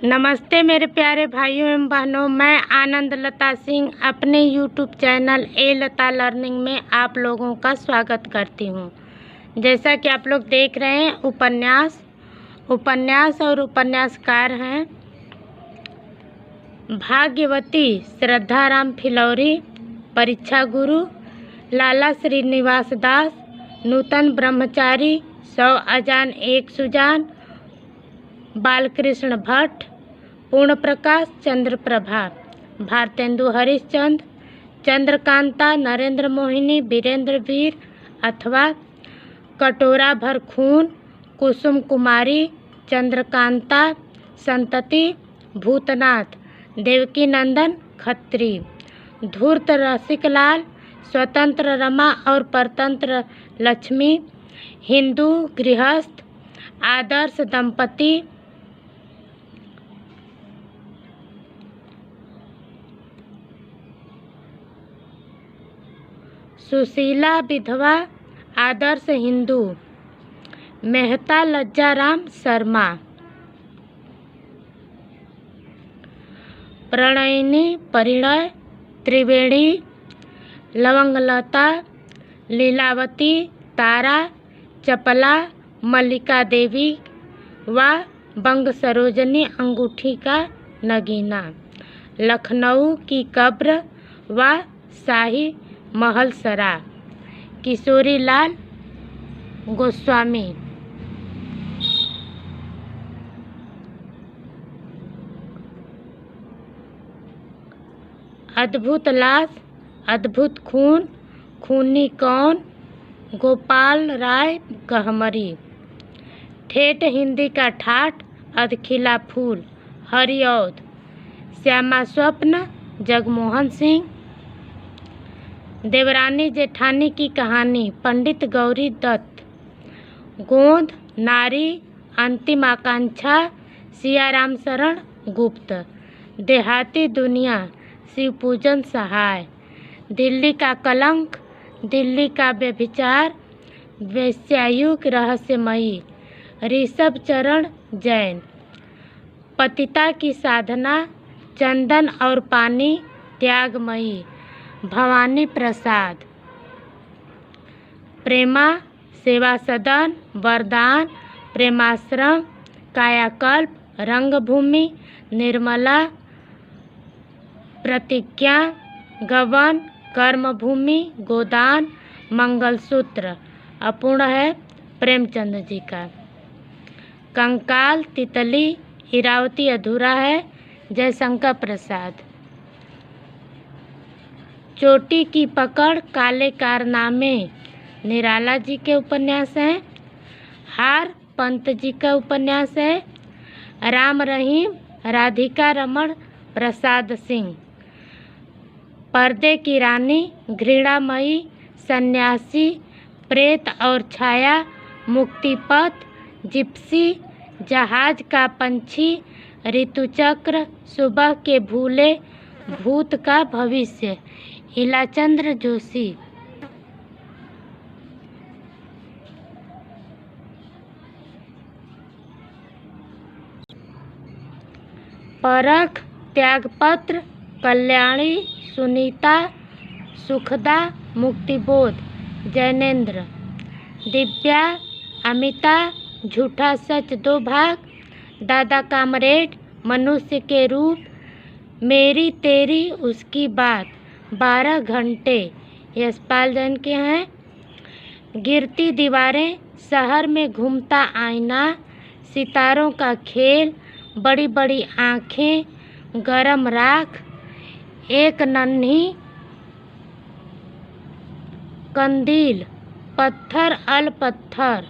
नमस्ते मेरे प्यारे भाइयों एवं बहनों, मैं आनंद लता सिंह अपने YouTube चैनल ए लता लर्निंग में आप लोगों का स्वागत करती हूँ। जैसा कि आप लोग देख रहे हैं, उपन्यास और उपन्यासकार हैं भाग्यवती श्रद्धाराम फिलौरी, परीक्षा गुरु लाला श्रीनिवास दास, नूतन ब्रह्मचारी, 100 अजान एक सुजान, बालकृष्ण भट्ट, पूर्ण प्रकाश, चंद्रप्रभा, भारतेंदु हरिश्चंद्र, चंद्रकांता, नरेंद्र मोहिनी, वीरेंद्र वीर अथवा कटोरा भर खून, कुसुम कुमारी, चंद्रकांता, संतति, भूतनाथ, देवकी नंदन खत्री, धूर्त रसिकलाल, स्वतंत्र रमा और परतंत्र लक्ष्मी, हिंदू गृहस्थ, आदर्श दंपति, सुशीला विधवा, आदर्श हिंदू, मेहता लज्जाराम शर्मा, प्रणयिनी परिणय, त्रिवेणी, लवंगलता, लीलावती, तारा, चपला, मल्लिका देवी व बंग सरोजनी अंगूठी का नगीना, लखनऊ की कब्र व शाही महल सरा, किशोरी लाल गोस्वामी, अद्भुत लाश, अद्भुत खून, खूनी कौन, गोपाल राय गहमरी, ठेठ हिंदी का ठाठ, अधखिला फूल, हरिऔध, श्यामा स्वप्न, जगमोहन सिंह, देवरानी जेठानी की कहानी, पंडित गौरी दत्त, गोंद, नारी, अंतिम आकांक्षा, सियाराम शरण गुप्त, देहाती दुनिया, शिवपूजन सहाय, दिल्ली का कलंक, दिल्ली का व्यभिचार, वेश्यायुग रहस्यमयी, ऋषभ चरण जैन, पतिता की साधना, चंदन और पानी, त्यागमयी, भवानी प्रसाद, प्रेमा, सेवा सदन, वरदान, प्रेमाश्रम, कायाकल्प, रंगभूमि, निर्मला, प्रतिज्ञा, गबन, कर्मभूमि, गोदान, मंगलसूत्र अपूर्ण है प्रेमचंद जी का, कंकाल, तितली, इरावती अधूरा है जयशंकर प्रसाद, चोटी की पकड़, काले कारनामे निराला जी के उपन्यास हैं, हार पंत जी का उपन्यास है, राम रहीम, राधिका रमण प्रसाद सिंह, पर्दे की रानी, घृणामयी, सन्यासी, प्रेत और छाया, मुक्तिपथ, जिप्सी, जहाज का पंछी, ऋतुचक्र, सुबह के भूले, भूत का भविष्य, इलाचंद्र जोशी, परख, त्यागपत्र, कल्याणी, सुनीता, सुखदा, मुक्तिबोध, जैनेन्द्र, दिव्या, अमिता, झूठा सच 2 भाग, दादा कामरेड, मनुष्य के रूप, मेरी तेरी उसकी बात, 12 घंटे यशपाल जैन के हैं, गिरती दीवारें, शहर में घूमता आईना, सितारों का खेल, बड़ी बड़ी आँखें, गरम राख, एक नन्ही कंदील, पत्थर अल पत्थर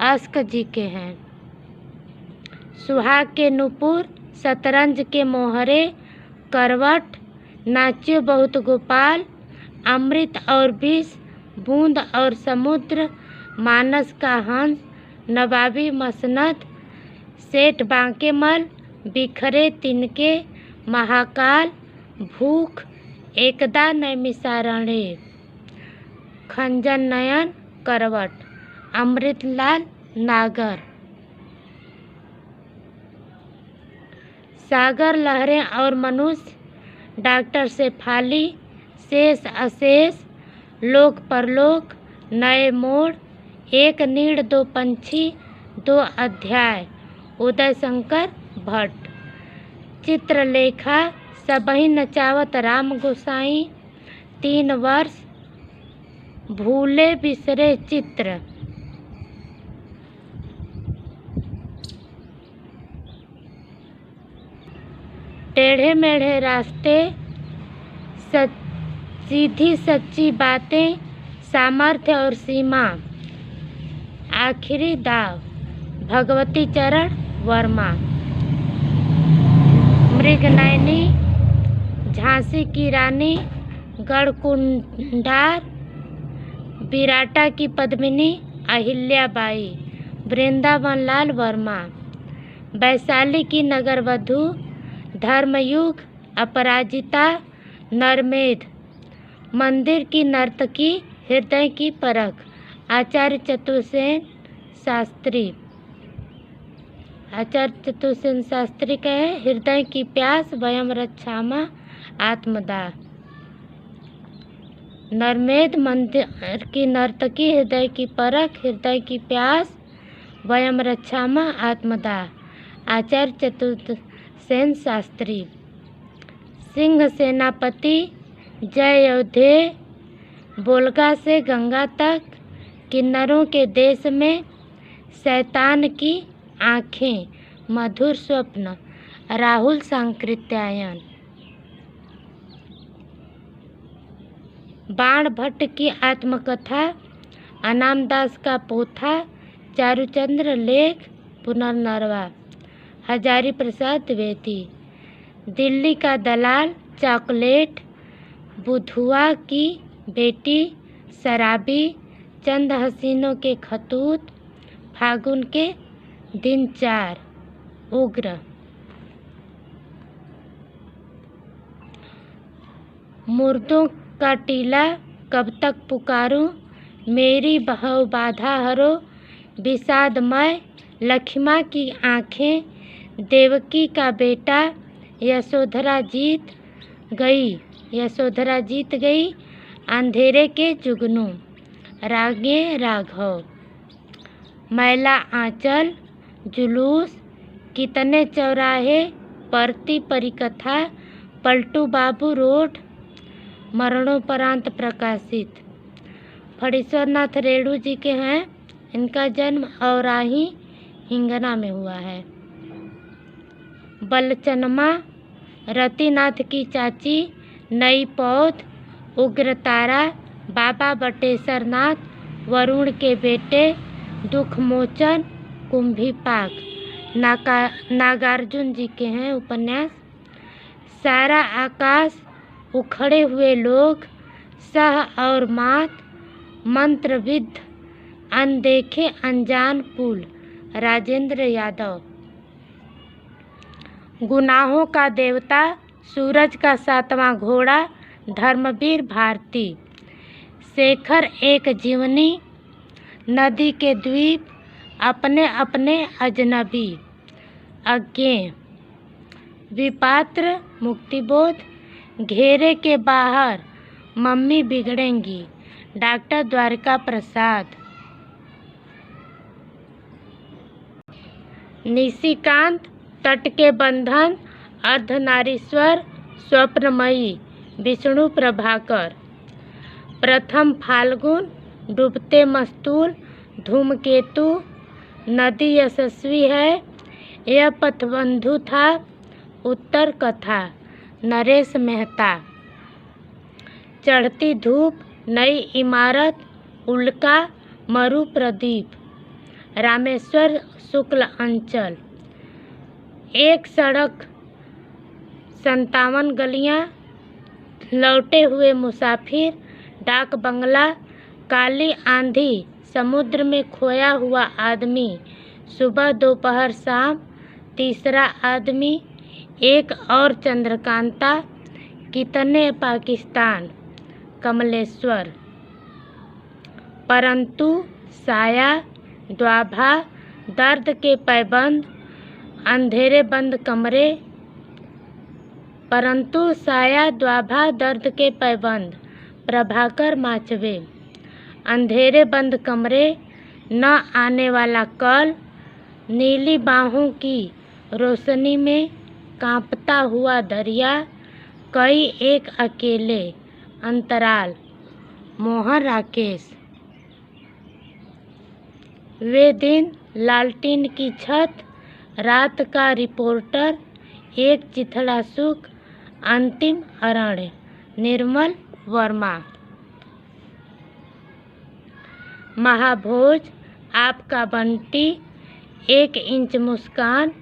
अस्क जी के हैं, सुहाग के नूपुर, शतरंज के मोहरे, करवट, नाच्यो बहुत गोपाल, अमृत और विष, बूंद और समुद्र, मानस का हंस, नवाबी मसनद, सेठ बांकेमल, बिखरे तिनके, महाकाल, भूख, एकदा नैमिषारण्य, खंजन नयन, करवट, अमृतलाल नागर, सागर लहरें और मनुष्य, डॉक्टर शेफाली, शेष अशेष, लोक परलोक, नए मोड़, एक नीड़ दो पंछी, दो अध्याय, उदय शंकर भट्ट। चित्रलेखा सबही नचावत राम गोसाई, 3 वर्ष, भूले बिसरे चित्र। टेढ़े मेढ़े रास्ते, सीधी सच्ची बातें, सामर्थ्य और सीमा, आखिरी दाव, भगवती चरण वर्मा। मृगनयनी, झांसी की रानी, गढ़कुंडार, विराटा की पद्मिनी, अहिल्याबाई, वृंदावन लाल वर्मा। वैशाली की नगरवधू, धर्मयुग, अपराजिता, नरमेध। मंदिर की नर्तकी, हृदय की परख, आचार्य चतुर्सेन शास्त्री। आचार्य चतुर्सेन शास्त्री का है हृदय की प्यास, वयम रक्षामा, आत्मदाह। नरमेध मंदिर की नर्तकी, हृदय की परख, हृदय की प्यास, वयम रक्षामा, आत्मदाह। आचार्य चतुर्सेन शास्त्री। सिंह सेनापति, जय अवधेय, बोलगा से गंगा तक, किन्नरों के देश में, शैतान की आँखें, मधुर स्वप्न, राहुल सांकृत्यायन। बाण भट्ट की आत्मकथा, अनामदास का पोथा, चारुचंद्र लेख, पुनर्नरवा। हजारी प्रसाद द्विवेदी। दिल्ली का दलाल, चॉकलेट, बुधुआ की बेटी, शराबी, चंद हसीनों के खतूत, फागुन के दिन 4, उग्र। मुर्दों का टीला, कब तक पुकारूं, मेरी बहू बाधा हरो, विषादमय, लक्ष्मा की आँखें, देवकी का बेटा, यशोधरा जीत गई, अंधेरे के जुगनू, रागे राघव। मैला आंचल, जुलूस, कितने चौराहे, परती परिकथा, पलटू बाबू रोड, मरणोपरांत प्रकाशित। फणीश्वरनाथ रेणु जी के हैं। इनका जन्म औराही, हिंगना में हुआ है। बलचनमा, रतिनाथ की चाची, नई पौध, उग्रतारा, बाबा बटेश्वर नाथ, वरुण के बेटे, दुखमोचन, कुंभीपाक। नागार्जुन जी के हैं उपन्यास। सारा आकाश, उखड़े हुए लोग, सह और मात, मंत्रविद्ध, अनदेखे अनजान पुल, राजेंद्र यादव। गुनाहों का देवता, सूरज का 7वां घोड़ा, धर्मवीर भारती। शेखर एक जीवनी, नदी के द्वीप, अपने अपने अजनबी, अज्ञेय। विपात्र, मुक्तिबोध, घेरे के बाहर, मम्मी बिगड़ेंगी, डॉक्टर द्वारिका प्रसाद। निशिकांत, तट के बंधन, अर्धनारीश्वर, स्वप्नमयी, विष्णु प्रभाकर। प्रथम फाल्गुन, डूबते मस्तूल, धूमकेतु, नदी यशस्वी है, यह पथबंधु था, उत्तर कथा, नरेश मेहता। चढ़ती धूप, नई इमारत, उल्का, मरु प्रदीप, रामेश्वर शुक्ल अंचल। एक सड़क, 57 गलियां, लौटे हुए मुसाफिर, डाक बंगला, काली आंधी, समुद्र में खोया हुआ आदमी, सुबह दोपहर शाम, तीसरा आदमी, एक और चंद्रकांता, कितने पाकिस्तान, कमलेश्वर। परंतु, साया, द्वाभा, दर्द के पैबंद, अंधेरे बंद कमरे, परंतु साया द्वाभा दर्द के पैबंद प्रभाकर माचवे, अंधेरे बंद कमरे न आने वाला कल, नीली बाहों की रोशनी में कांपता हुआ दरिया, कई एक अकेले अंतराल, मोहन राकेश। वे दिन लालटीन की छत, रात का रिपोर्टर, एक चिथड़ा सुख, अंतिम अरण्य, निर्मल वर्मा। महाभोज, आपका बंटी, 1 इंच मुस्कान,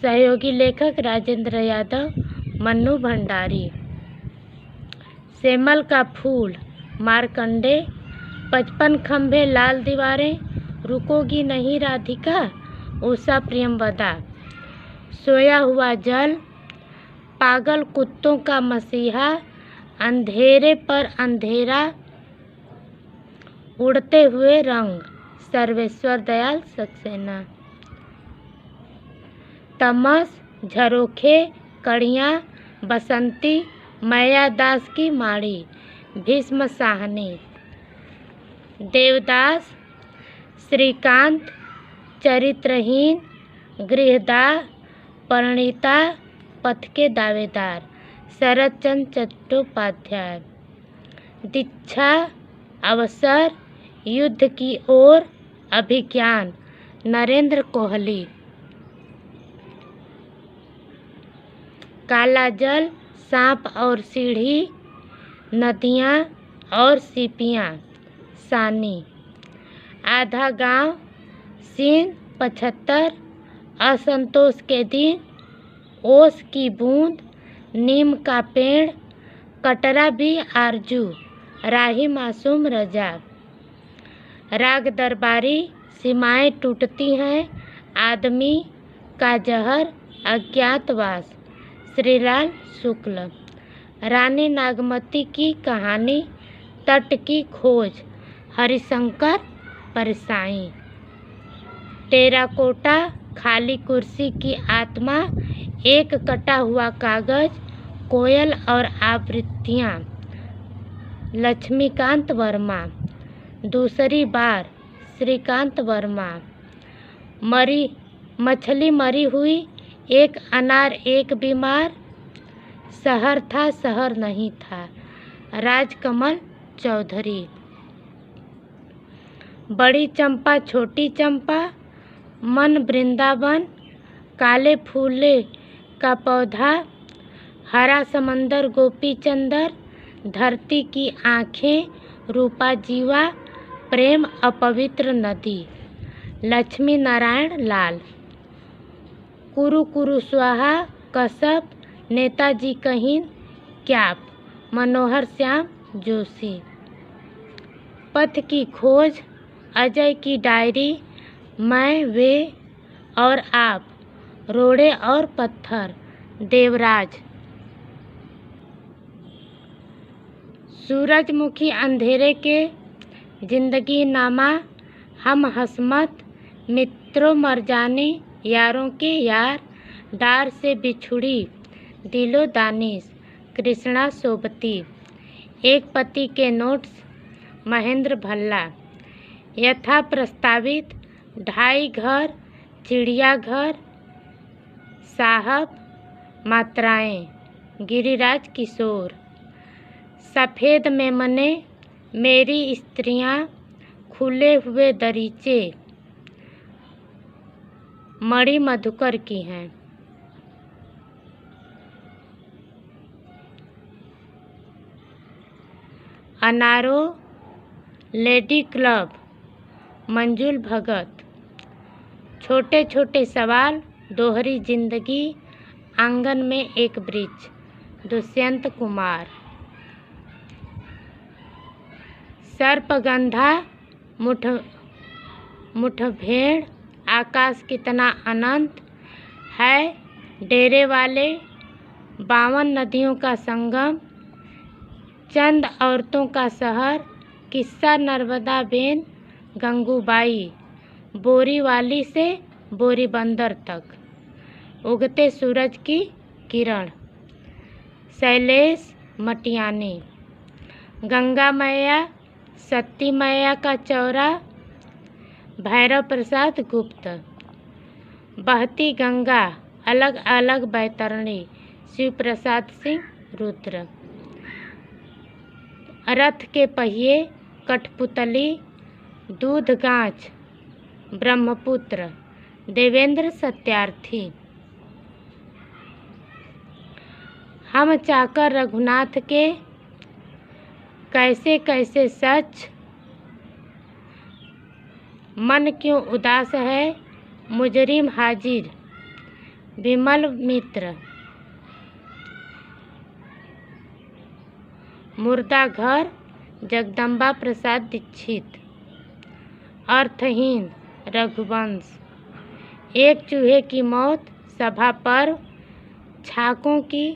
सहयोगी लेखक राजेंद्र यादव, मन्नू भंडारी। सेमल का फूल, मार्कंडे, 55 खंभे लाल दीवारें, रुकोगी नहीं राधिका, उषा प्रियमवदा। सोया हुआ जल, पागल कुत्तों का मसीहा, अंधेरे पर अंधेरा, उड़ते हुए रंग, सर्वेश्वर दयाल सक्सेना। तमस, झरोखे, कड़ियाँ, बसंती, मैया दास की माड़ी, भीष्म साहनी। देवदास, श्रीकांत, चरित्रहीन, गृहदाह, परिणीता, पथ के दावेदार, शरद चंद्र चट्टोपाध्याय। दीक्षा, अवसर, युद्ध की ओर, अभिज्ञान, नरेंद्र कोहली। काला जल, सांप और सीढ़ी, नदियाँ और सीपियाँ, सानी। आधा गांव, सीन 75, असंतोष के दिन, ओस की बूंद, नीम का पेड़, कटरा भी आरजू, राही मासूम रजा। राग दरबारी, सीमाएं टूटती हैं, आदमी का जहर, अज्ञातवास, श्रीलाल शुक्ल। रानी नागमती की कहानी, तट की खोज, हरिशंकर परसाई। टेराकोटा, खाली कुर्सी की आत्मा, एक कटा हुआ कागज, कोयल और आवृत्तियाँ, लक्ष्मीकांत वर्मा। दूसरी बार, श्रीकांत वर्मा। मछली मरी हुई, एक अनार एक बीमार, शहर था शहर नहीं था, राजकमल चौधरी। बड़ी चंपा छोटी चंपा, मन वृंदावन, काले फूले का पौधा, हरा समंदर गोपी चंदर, धरती की आँखें, रूपा जीवा, प्रेम अपवित्र नदी, लक्ष्मी नारायण लाल। कुरु कुरु स्वाहा, कसब, नेताजी कहीन, क्याप, मनोहर श्याम जोशी। पथ की खोज, अजय की डायरी, मैं, वे और आप, रोड़े और पत्थर, देवराज। सूरजमुखी अंधेरे के, जिंदगी नामा, हम हसमत, मित्रों मर जाने, यारों के यार, डार से बिछुड़ी, दिलो दानिश, कृष्णा सोबती। एक पति के नोट्स, महेंद्र भल्ला। यथा प्रस्तावित, 2.5 घर, चिड़ियाघर, साहब, मात्राएं, गिरिराज किशोर। सफ़ेद मेमने, मेरी स्त्रियां, खुले हुए दरीचे, मणि मधुकर की हैं। अनारो, लेडी क्लब, मंजुल भगत। छोटे छोटे सवाल, दोहरी जिंदगी, आंगन में एक वृक्ष, दुष्यंत कुमार। सर्पगंधा, मुठभेड़, आकाश कितना अनंत है, डेरे वाले, 52 नदियों का संगम, चंद औरतों का शहर, किस्सा नर्मदा बेन गंगूबाई, बोरीवाली से बोरीबंदर तक, उगते सूरज की किरण। शैलेश मटियानी। गंगा मैया, सती मैया का चौरा, भैरव प्रसाद गुप्त। बहती गंगा, अलग अलग बैतरणी, शिव प्रसाद सिंह रुद्र। रथ के पहिए, कठपुतली, दूधगांच, ब्रह्मपुत्र, देवेंद्र सत्यार्थी। हम चाकर रघुनाथ के, कैसे कैसे सच, मन क्यों उदास है, मुजरिम हाजिर, विमल मित्र। मुर्दा घर, जगदम्बा प्रसाद दीक्षित। अर्थहीन, रघुवंश। एक चूहे की मौत, सभा पर, छाकों की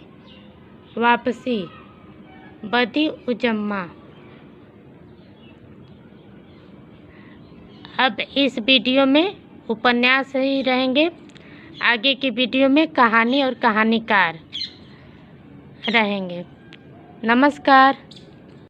वापसी, बदी उजम्मा। अब इस वीडियो में उपन्यास ही रहेंगे, आगे की वीडियो में कहानी और कहानीकार रहेंगे। नमस्कार।